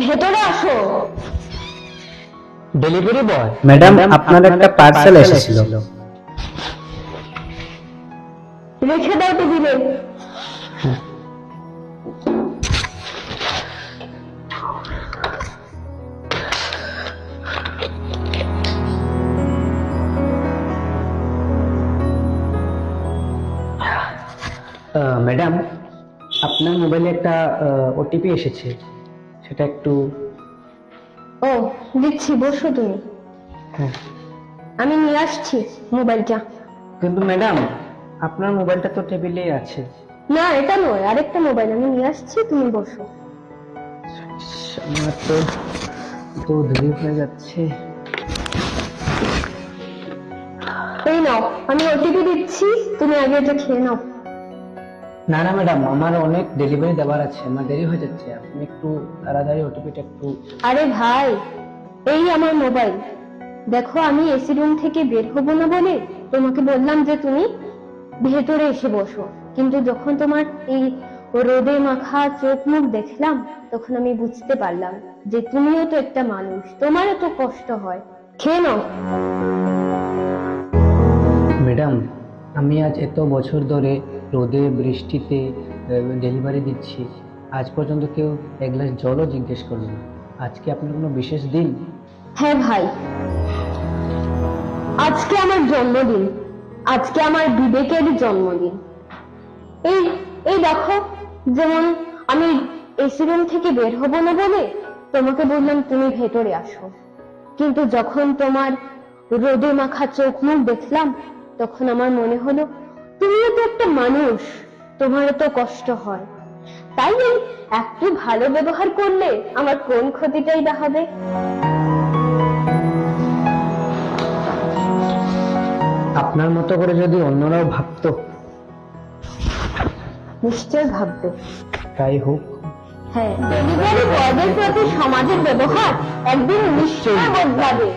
ভেতরে আসো। Delivery boy madam, আপনার একটা পার্সেল এসেছিল। রেখে দাও টেবিলে। ম্যাডাম, আপনার মোবাইলে একটা ওটিপি এসেছে, সেটা একটু। ও দিচ্ছি, বসো তুমি। হ্যাঁ, আমি নিয়ে আসছি মোবাইলটা। কিন্তু ম্যাডাম, আপনার মোবাইলটা তো টেবিলেই আছে। না, এটা নয়, আরেকটা মোবাইল আমি নিয়ে আসছি, তুমি বসো। আমার তো দেরি হয়ে যাচ্ছে। এই নাও, আমি ওটিপি দিচ্ছি, তুমি আগে এটা খেয়ে নাও। না না ম্যাডাম, আমার অনেক ডেলিভারি দেওয়ার আছে, আমার দেরি হয়ে যাচ্ছে, আপনি একটু তাড়াতাড়ি ওটিপিটা একটু। আরে ভাই, এই আমার মোবাইল, দেখো আমি এসি রুম থেকে বের হবো না বলে তোমাকে বললাম যে তুমি ভেতরে এসে বসো, কিন্তু যখন তোমার এই রোদে মাখা চোখ মুখ দেখলাম, তখন আমি বুঝতে পারলাম যে তুমিও তো একটা মানুষ, তোমারও তো কষ্ট হয়। খেয়ে নাও। ম্যাডাম, আমি আজ এত বছর ধরে রোদে বৃষ্টিতে ডেলিভারি দিচ্ছি, আজ পর্যন্ত কেউ এক গ্লাস জলও জিজ্ঞেস করলো না। আজকে আপনার কোনো বিশেষ দিন? হ্যাঁ ভাই, আজকে আমার জন্মদিন, আজকে আমার বিবেকের জন্মদিন। এই এই দেখো, যেমন আমি এসি রুম থেকে বের হবো না বলে তোমাকে বললাম তুমি ভেতরে আসো, কিন্তু যখন তোমার রোদে মাখা চোখ মুখ দেখলাম, তখন আমার মনে হলো তুমিও তো একটা মানুষ, তোমারও তো কষ্ট হয়, তাই একটু ভালো ব্যবহার করলে আমার কোন ক্ষতিটাই বা হবে। আপনার মতো করে যদি অন্যরাও ভাবতো। নিশ্চয় ভাববে। তাই হোক। হ্যাঁ, ডেলিভারি বয়দের প্রতি সমাজের ব্যবহার একদিন নিশ্চয়ই বদলাবে।